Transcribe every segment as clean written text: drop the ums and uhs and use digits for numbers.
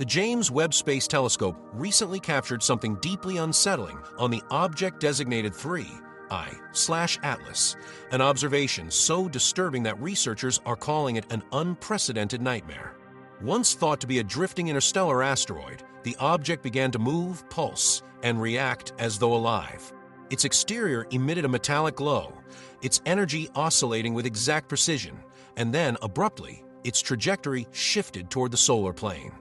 The James Webb Space Telescope recently captured something deeply unsettling on the object designated 3I/Atlas, an observation so disturbing that researchers are calling it an unprecedented nightmare. Once thought to be a drifting interstellar asteroid, the object began to move, pulse, and react as though alive. Its exterior emitted a metallic glow, its energy oscillating with exact precision, and then, abruptly, its trajectory shifted toward the solar plane.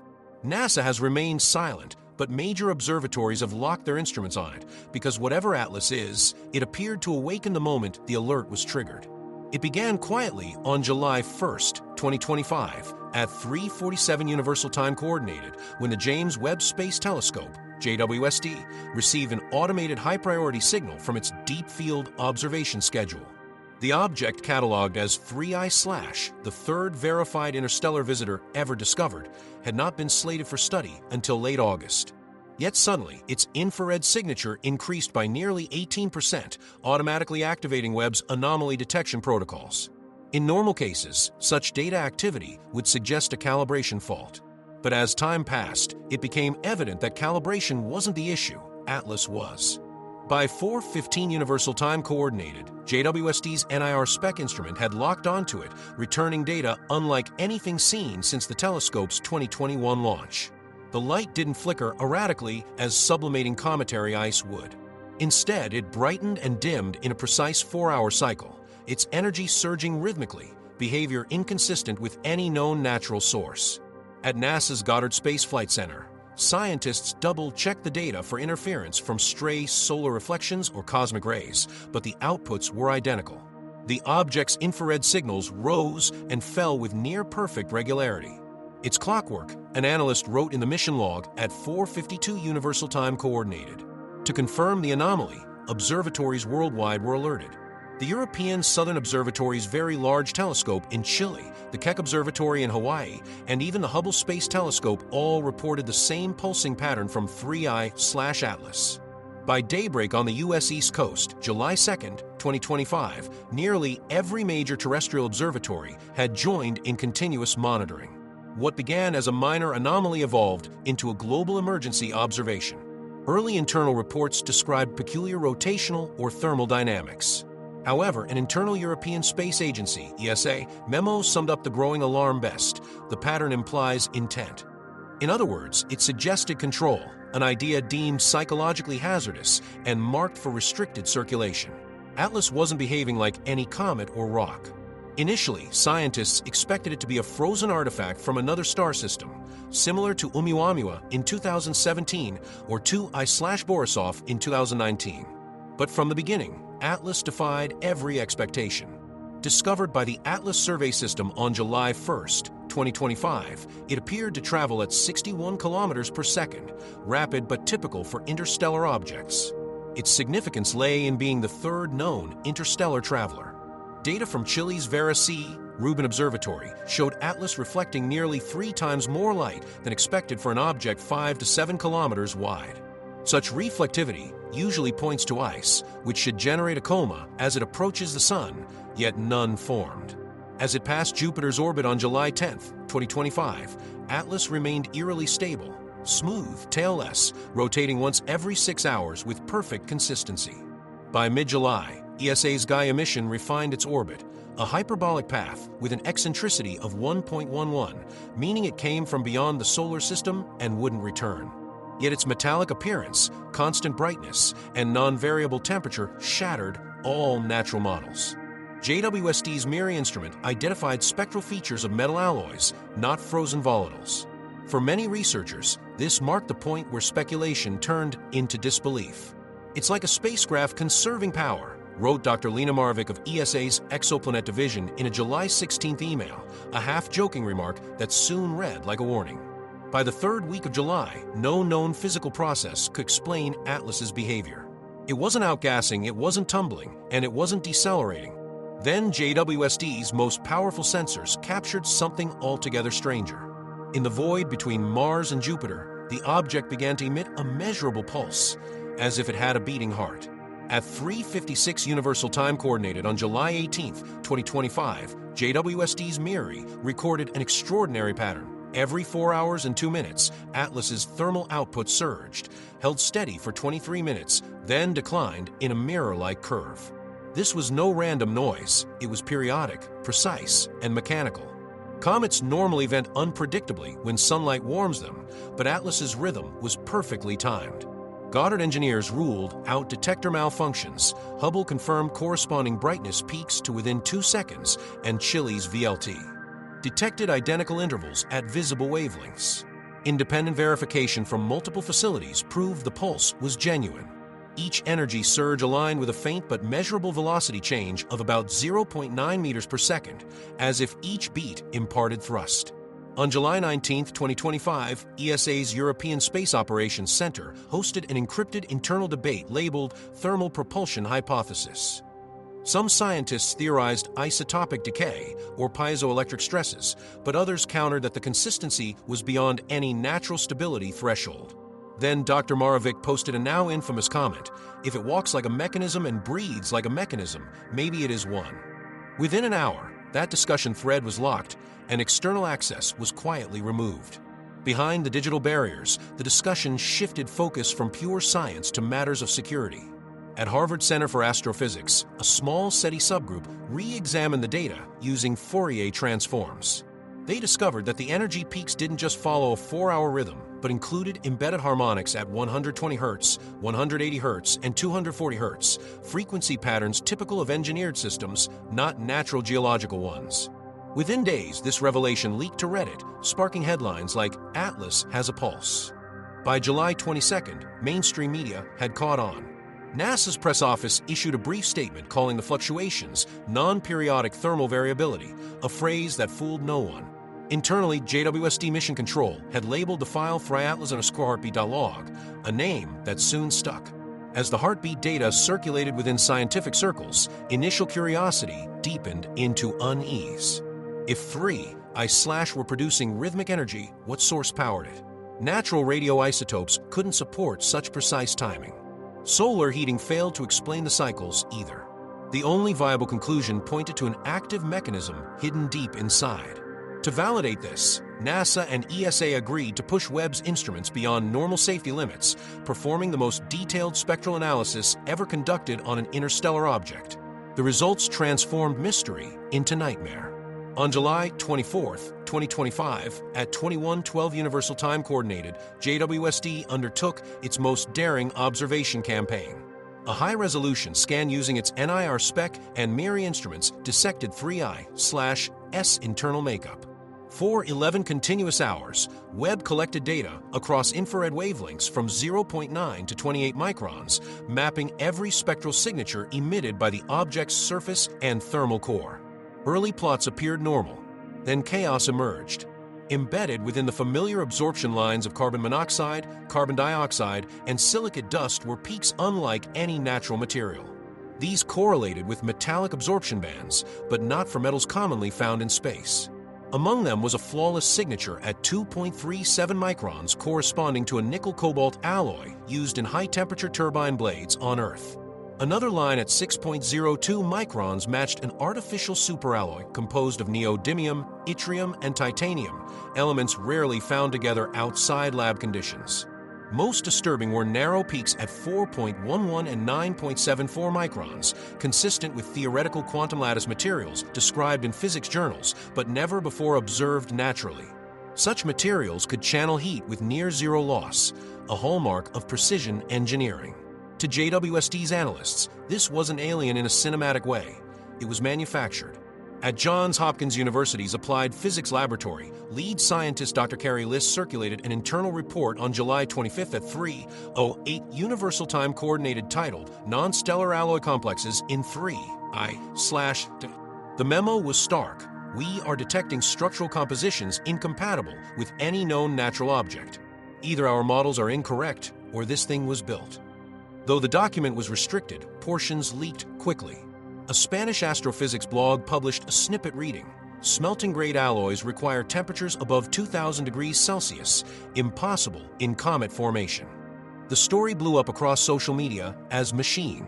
NASA has remained silent, but major observatories have locked their instruments on it because whatever Atlas is, it appeared to awaken the moment the alert was triggered. It began quietly on July 1st, 2025, at 3:47 Universal Time Coordinated, when the James Webb Space Telescope, JWST, received an automated high-priority signal from its Deep Field Observation Schedule. The object, cataloged as 3I/, the third verified interstellar visitor ever discovered, had not been slated for study until late August. Yet suddenly, its infrared signature increased by nearly 18%, automatically activating Webb's anomaly detection protocols. In normal cases, such data activity would suggest a calibration fault. But as time passed, it became evident that calibration wasn't the issue, Atlas was. By 4:15 Universal Time Coordinated, JWST's NIRSpec instrument had locked onto it, returning data unlike anything seen since the telescope's 2021 launch. The light didn't flicker erratically as sublimating cometary ice would. Instead, it brightened and dimmed in a precise 4-hour cycle, its energy surging rhythmically, behavior inconsistent with any known natural source. At NASA's Goddard Space Flight Center, scientists double-checked the data for interference from stray solar reflections or cosmic rays, but the outputs were identical. The object's infrared signals rose and fell with near-perfect regularity. It's clockwork, an analyst wrote in the mission log at 4:52 Universal Time Coordinated. To confirm the anomaly, observatories worldwide were alerted. The European Southern Observatory's Very Large Telescope in Chile, the Keck Observatory in Hawaii, and even the Hubble Space Telescope all reported the same pulsing pattern from 3I/Atlas. By daybreak on the U.S. East Coast, July 2nd, 2025, nearly every major terrestrial observatory had joined in continuous monitoring. What began as a minor anomaly evolved into a global emergency observation. Early internal reports described peculiar rotational or thermal dynamics. However, an internal European Space Agency (ESA) memo summed up the growing alarm best. The pattern implies intent. In other words, it suggested control, an idea deemed psychologically hazardous and marked for restricted circulation. Atlas wasn't behaving like any comet or rock. Initially, scientists expected it to be a frozen artifact from another star system, similar to Oumuamua in 2017 or 2I/Borisov in 2019. But from the beginning, Atlas defied every expectation. Discovered by the Atlas Survey System on July 1st, 2025, it appeared to travel at 61 kilometers per second, rapid but typical for interstellar objects. Its significance lay in being the third known interstellar traveler. Data from Chile's Vera C. Rubin Observatory showed Atlas reflecting nearly 3 times more light than expected for an object 5 to 7 kilometers wide. Such reflectivity usually points to ice, which should generate a coma as it approaches the Sun, yet none formed. As it passed Jupiter's orbit on July 10, 2025, Atlas remained eerily stable, smooth, tailless, rotating once every 6 hours with perfect consistency. By mid-July, ESA's Gaia mission refined its orbit, a hyperbolic path with an eccentricity of 1.11, meaning it came from beyond the solar system and wouldn't return. Yet its metallic appearance, constant brightness, and non-variable temperature shattered all natural models. JWST's MIRI instrument identified spectral features of metal alloys, not frozen volatiles. For many researchers, this marked the point where speculation turned into disbelief. It's like a spacecraft conserving power, wrote Dr. Lena Marvick of ESA's Exoplanet Division in a July 16th email, a half-joking remark that soon read like a warning. By the third week of July, no known physical process could explain Atlas's behavior. It wasn't outgassing, it wasn't tumbling, and it wasn't decelerating. Then JWST's most powerful sensors captured something altogether stranger. In the void between Mars and Jupiter, the object began to emit a measurable pulse, as if it had a beating heart. At 3:56 Universal Time Coordinated on July 18, 2025, JWST's MIRI recorded an extraordinary pattern, Every 4 hours and 2 minutes, Atlas's thermal output surged, held steady for 23 minutes, then declined in a mirror-like curve. This was no random noise. It was periodic, precise, and mechanical. Comets normally vent unpredictably when sunlight warms them, but Atlas's rhythm was perfectly timed. Goddard engineers ruled out detector malfunctions. Hubble confirmed corresponding brightness peaks to within 2 seconds, and Chili's VLT detected identical intervals at visible wavelengths. Independent verification from multiple facilities proved the pulse was genuine. Each energy surge aligned with a faint but measurable velocity change of about 0.9 meters per second, as if each beat imparted thrust. On July 19, 2025, ESA's European Space Operations Center hosted an encrypted internal debate labeled Thermal Propulsion Hypothesis. Some scientists theorized isotopic decay or piezoelectric stresses, but others countered that the consistency was beyond any natural stability threshold. Then Dr. Maravik posted a now infamous comment: "If it walks like a mechanism and breathes like a mechanism, maybe it is one." Within an hour, that discussion thread was locked, and external access was quietly removed. Behind the digital barriers, the discussion shifted focus from pure science to matters of security. At Harvard Center for Astrophysics, a small SETI subgroup re-examined the data using Fourier transforms. They discovered that the energy peaks didn't just follow a 4-hour rhythm, but included embedded harmonics at 120 Hz, 180 Hz, and 240 Hz, frequency patterns typical of engineered systems, not natural geological ones. Within days, this revelation leaked to Reddit, sparking headlines like "Atlas has a pulse." By July 22nd, mainstream media had caught on. NASA's press office issued a brief statement calling the fluctuations non-periodic thermal variability, a phrase that fooled no one. Internally, JWST Mission Control had labeled the file fryatlas_heartbeat.log, a name that soon stuck. As the heartbeat data circulated within scientific circles, initial curiosity deepened into unease. If 3I/ were producing rhythmic energy, what source powered it? Natural radioisotopes couldn't support such precise timing. Solar heating failed to explain the cycles either. The only viable conclusion pointed to an active mechanism hidden deep inside. To validate this, NASA and ESA agreed to push Webb's instruments beyond normal safety limits, performing the most detailed spectral analysis ever conducted on an interstellar object. The results transformed mystery into nightmare. On July 24, 2025, at 21:12 Universal Time Coordinated, JWST undertook its most daring observation campaign. A high-resolution scan using its NIRSpec and MIRI instruments dissected 3I/S internal makeup. For 11 continuous hours, Webb collected data across infrared wavelengths from 0.9 to 28 microns, mapping every spectral signature emitted by the object's surface and thermal core. Early plots appeared normal, then chaos emerged. Embedded within the familiar absorption lines of carbon monoxide, carbon dioxide, and silicate dust were peaks unlike any natural material. These correlated with metallic absorption bands, but not for metals commonly found in space. Among them was a flawless signature at 2.37 microns corresponding to a nickel-cobalt alloy used in high-temperature turbine blades on Earth. Another line at 6.02 microns matched an artificial superalloy composed of neodymium, yttrium, and titanium, elements rarely found together outside lab conditions. Most disturbing were narrow peaks at 4.11 and 9.74 microns, consistent with theoretical quantum lattice materials described in physics journals, but never before observed naturally. Such materials could channel heat with near-zero loss, a hallmark of precision engineering. To JWST's analysts, this wasn't alien in a cinematic way. It was manufactured. At Johns Hopkins University's Applied Physics Laboratory, lead scientist Dr. Carrie Liss circulated an internal report on July 25th at 3:08 Universal Time Coordinated titled Non-Stellar Alloy Complexes in 3I/. The memo was stark. We are detecting structural compositions incompatible with any known natural object. Either our models are incorrect or this thing was built. Though the document was restricted, portions leaked quickly. A Spanish astrophysics blog published a snippet reading: "Smelting-grade alloys require temperatures above 2,000 degrees Celsius, impossible in comet formation." The story blew up across social media as machine.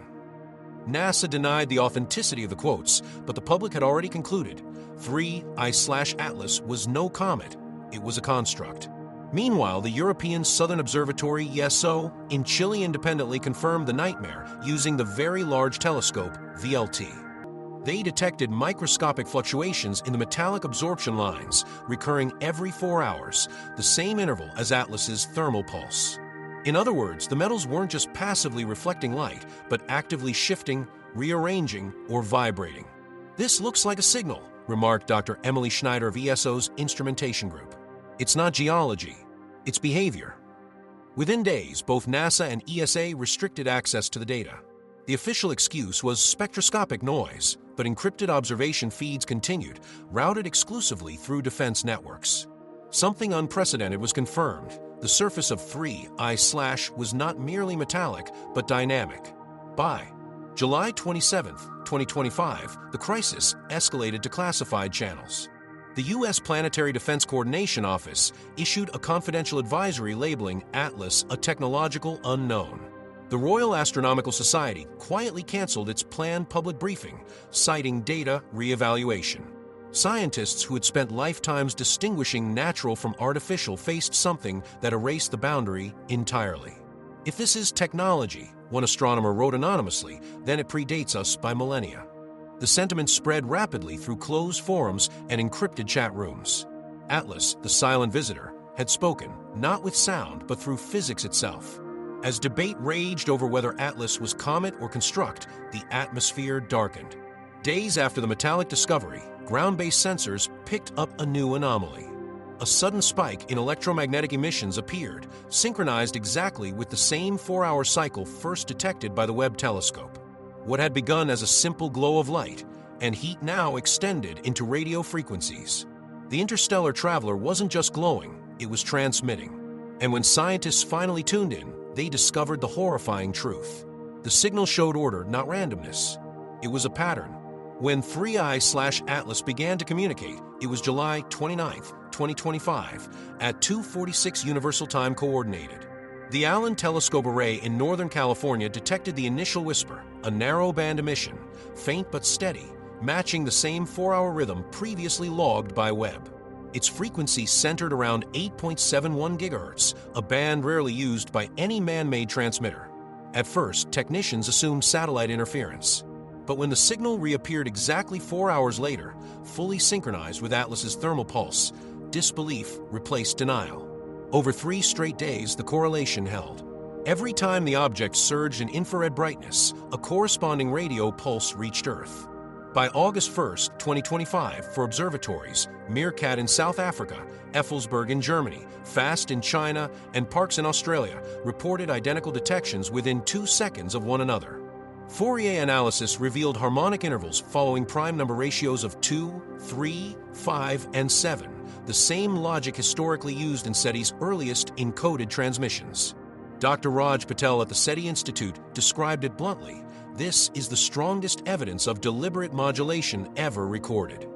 NASA denied the authenticity of the quotes, but the public had already concluded 3I/Atlas was no comet, it was a construct. Meanwhile, the European Southern Observatory, ESO, in Chile independently confirmed the nightmare using the Very Large Telescope, VLT. They detected microscopic fluctuations in the metallic absorption lines, recurring every 4 hours, the same interval as Atlas's thermal pulse. In other words, the metals weren't just passively reflecting light, but actively shifting, rearranging, or vibrating. "This looks like a signal," remarked Dr. Emily Schneider of ESO's instrumentation group. "It's not geology, it's behavior." Within days, both NASA and ESA restricted access to the data. The official excuse was spectroscopic noise, but encrypted observation feeds continued, routed exclusively through defense networks. Something unprecedented was confirmed. The surface of 3I/ was not merely metallic, but dynamic. By July 27, 2025, the crisis escalated to classified channels. The U.S. Planetary Defense Coordination Office issued a confidential advisory labeling Atlas a technological unknown. The Royal Astronomical Society quietly canceled its planned public briefing, citing data re-evaluation. Scientists who had spent lifetimes distinguishing natural from artificial faced something that erased the boundary entirely. "If this is technology," one astronomer wrote anonymously, "then it predates us by millennia." The sentiment spread rapidly through closed forums and encrypted chat rooms. Atlas, the silent visitor, had spoken, not with sound, but through physics itself. As debate raged over whether Atlas was comet or construct, the atmosphere darkened. Days after the metallic discovery, ground-based sensors picked up a new anomaly. A sudden spike in electromagnetic emissions appeared, synchronized exactly with the same 4-hour cycle first detected by the Webb telescope. What had begun as a simple glow of light and heat now extended into radio frequencies. The interstellar traveler wasn't just glowing, it was transmitting. And when scientists finally tuned in, they discovered the horrifying truth. The signal showed order, not randomness. It was a pattern. When 3I/Atlas began to communicate, it was July 29, 2025, at 2:46 Universal Time Coordinated. The Allen Telescope Array in Northern California detected the initial whisper, a narrow-band emission, faint but steady, matching the same 4-hour rhythm previously logged by Webb. Its frequency centered around 8.71 GHz, a band rarely used by any man-made transmitter. At first, technicians assumed satellite interference. But when the signal reappeared exactly 4 hours later, fully synchronized with Atlas's thermal pulse, disbelief replaced denial. Over 3 straight days, the correlation held. Every time the object surged in infrared brightness, a corresponding radio pulse reached Earth. By August 1, 2025, for observatories, Meerkat in South Africa, Effelsberg in Germany, FAST in China, and Parkes in Australia reported identical detections within 2 seconds of one another. Fourier analysis revealed harmonic intervals following prime number ratios of 2, 3, 5, and 7, the same logic historically used in SETI's earliest encoded transmissions. Dr. Raj Patel at the SETI Institute described it bluntly: "This is the strongest evidence of deliberate modulation ever recorded."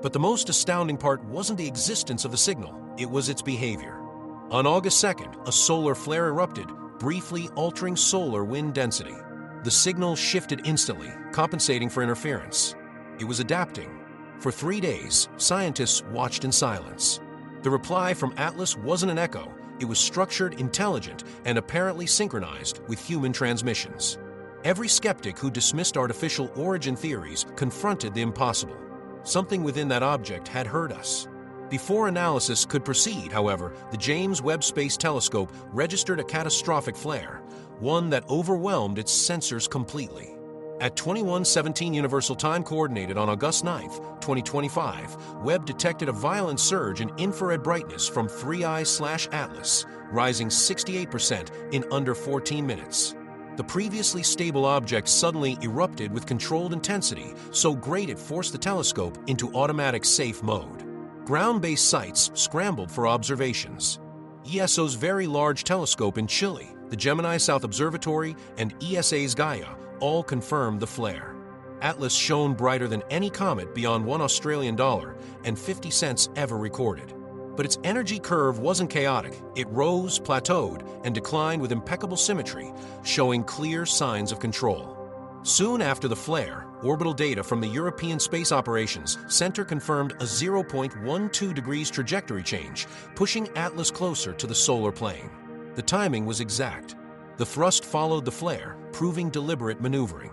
But the most astounding part wasn't the existence of the signal, it was its behavior. On August 2nd, a solar flare erupted, briefly altering solar wind density. The signal shifted instantly, compensating for interference. It was adapting. For 3 days, scientists watched in silence. The reply from Atlas wasn't an echo, it was structured, intelligent, and apparently synchronized with human transmissions. Every skeptic who dismissed artificial origin theories confronted the impossible. Something within that object had heard us. Before analysis could proceed, however, the James Webb Space Telescope registered a catastrophic flare, one that overwhelmed its sensors completely. At 21:17 Universal Time Coordinated on August 9, 2025, Webb detected a violent surge in infrared brightness from 3I/Atlas, rising 68% in under 14 minutes. The previously stable object suddenly erupted with controlled intensity, so great it forced the telescope into automatic safe mode. Ground-based sites scrambled for observations. ESO's Very Large Telescope in Chile, the Gemini South Observatory, and ESA's Gaia all confirmed the flare. Atlas shone brighter than any comet beyond $1 and 50 cents ever recorded. But its energy curve wasn't chaotic. It rose, plateaued, and declined with impeccable symmetry, showing clear signs of control. Soon after the flare, orbital data from the European Space Operations Center confirmed a 0.12 degrees trajectory change, pushing Atlas closer to the solar plane. The timing was exact. The thrust followed the flare, proving deliberate maneuvering.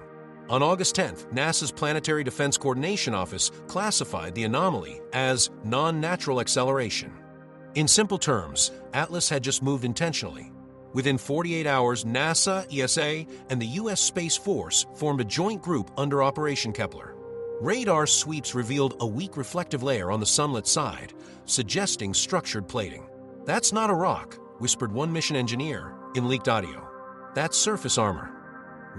On August 10th, NASA's Planetary Defense Coordination Office classified the anomaly as non-natural acceleration. In simple terms, Atlas had just moved intentionally. Within 48 hours, NASA, ESA, and the U.S. Space Force formed a joint group under Operation Kepler. Radar sweeps revealed a weak reflective layer on the sunlit side, suggesting structured plating. "That's not a rock," whispered one mission engineer in leaked audio. "That's surface armor."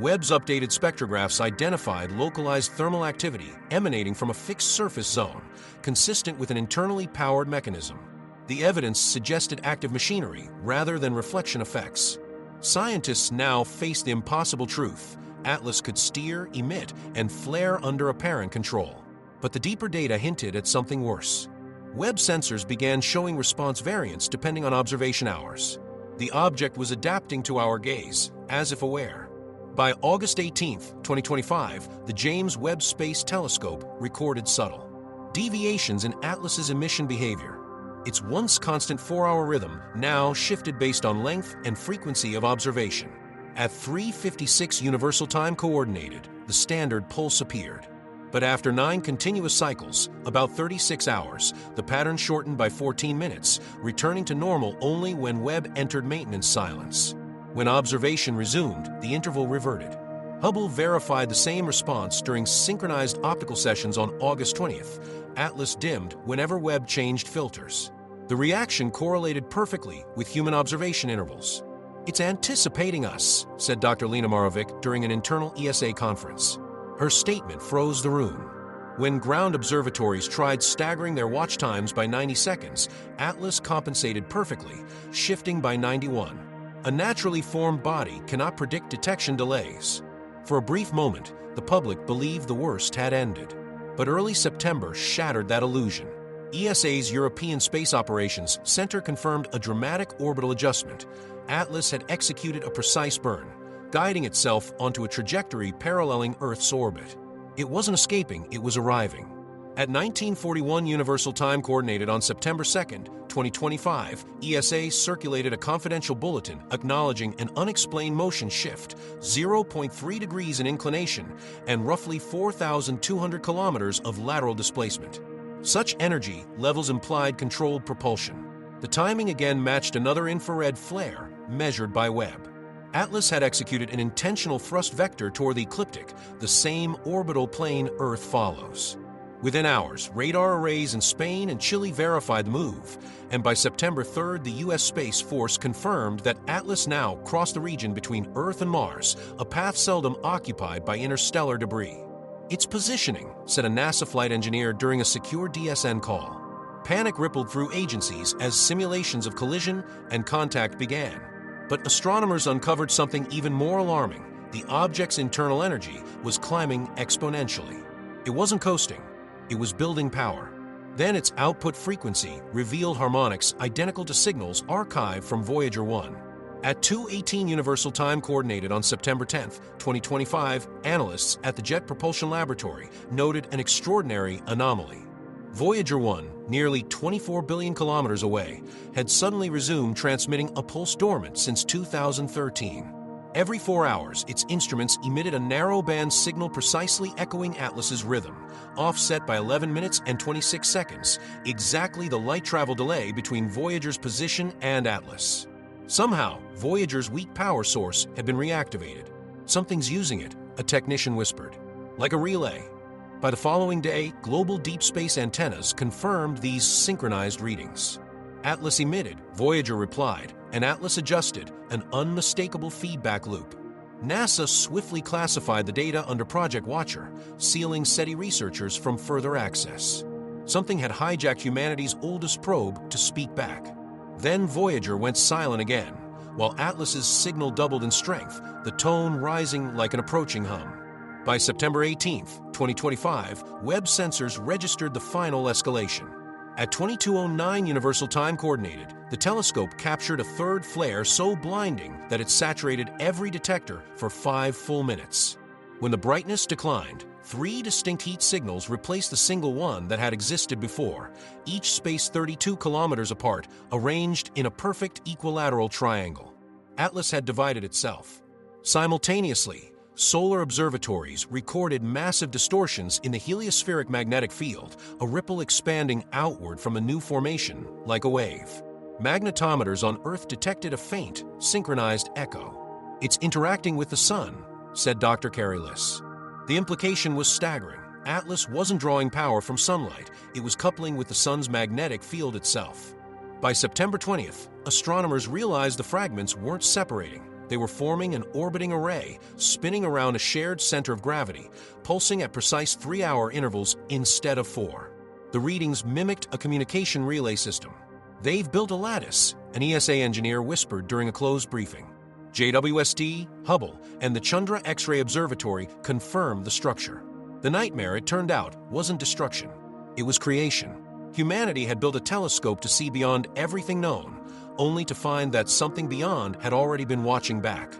Webb's updated spectrographs identified localized thermal activity emanating from a fixed surface zone, consistent with an internally powered mechanism. The evidence suggested active machinery rather than reflection effects. Scientists now face the impossible truth: Atlas could steer, emit, and flare under apparent control. But the deeper data hinted at something worse. Webb sensors began showing response variance depending on observation hours. The object was adapting to our gaze, as if aware. By August 18, 2025, the James Webb Space Telescope recorded subtle deviations in Atlas's emission behavior. Its once constant 4-hour rhythm now shifted based on length and frequency of observation. At 3:56 Universal Time Coordinated, the standard pulse appeared. But after 9 continuous cycles, about 36 hours, the pattern shortened by 14 minutes, returning to normal only when Webb entered maintenance silence. When observation resumed, the interval reverted. Hubble verified the same response during synchronized optical sessions on August 20th. Atlas dimmed whenever Webb changed filters. The reaction correlated perfectly with human observation intervals. "It's anticipating us," said Dr. Lena Marovic during an internal ESA conference. Her statement froze the room. When ground observatories tried staggering their watch times by 90 seconds, Atlas compensated perfectly, shifting by 91. A naturally formed body cannot predict detection delays. For a brief moment, the public believed the worst had ended. But early September shattered that illusion. ESA's European Space Operations Center confirmed a dramatic orbital adjustment. Atlas had executed a precise burn, guiding itself onto a trajectory paralleling Earth's orbit. It wasn't escaping, it was arriving. At 1941 Universal Time Coordinated on September 2, 2025, ESA circulated a confidential bulletin acknowledging an unexplained motion shift, 0.3 degrees in inclination, and roughly 4,200 kilometers of lateral displacement. Such energy levels implied controlled propulsion. The timing again matched another infrared flare measured by Webb. Atlas had executed an intentional thrust vector toward the ecliptic, the same orbital plane Earth follows. Within hours, radar arrays in Spain and Chile verified the move, and by September 3rd, the U.S. Space Force confirmed that Atlas now crossed the region between Earth and Mars, a path seldom occupied by interstellar debris. "It's positioning," said a NASA flight engineer during a secure DSN call. Panic rippled through agencies as simulations of collision and contact began. But astronomers uncovered something even more alarming. The object's internal energy was climbing exponentially. It wasn't coasting. It was building power. Then its output frequency revealed harmonics identical to signals archived from Voyager 1. At 2:18 Universal Time Coordinated on September 10, 2025, analysts at the Jet Propulsion Laboratory noted an extraordinary anomaly. Voyager 1, nearly 24 billion kilometers away, had suddenly resumed transmitting a pulse dormant since 2013. Every 4 hours, its instruments emitted a narrow-band signal precisely echoing Atlas's rhythm, offset by 11 minutes and 26 seconds, exactly the light travel delay between Voyager's position and Atlas. Somehow, Voyager's weak power source had been reactivated. "Something's using it," a technician whispered. "Like a relay." By the following day, global deep space antennas confirmed these synchronized readings. Atlas emitted, Voyager replied, and Atlas adjusted, an unmistakable feedback loop. NASA swiftly classified the data under Project Watcher, sealing SETI researchers from further access. Something had hijacked humanity's oldest probe to speak back. Then Voyager went silent again, while Atlas's signal doubled in strength, the tone rising like an approaching hum. By September 18, 2025, Webb sensors registered the final escalation. At 22:09 Universal Time Coordinated, the telescope captured a third flare so blinding that it saturated every detector for 5 full minutes. When the brightness declined, 3 distinct heat signals replaced the single one that had existed before, each spaced 32 kilometers apart, arranged in a perfect equilateral triangle. Atlas had divided itself. Simultaneously, solar observatories recorded massive distortions in the heliospheric magnetic field, a ripple expanding outward from a new formation, like a wave. Magnetometers on Earth detected a faint, synchronized echo. "It's interacting with the sun," said Dr. Carey Liss. The implication was staggering. Atlas wasn't drawing power from sunlight, it was coupling with the sun's magnetic field itself. By September 20th, astronomers realized the fragments weren't separating. They were forming an orbiting array, spinning around a shared center of gravity, pulsing at precise 3-hour intervals instead of 4. The readings mimicked a communication relay system. "They've built a lattice," an ESA engineer whispered during a closed briefing. JWST, Hubble, and the Chandra X-ray Observatory confirmed the structure. The nightmare, it turned out, wasn't destruction. It was creation. Humanity had built a telescope to see beyond everything known, only to find that something beyond had already been watching back.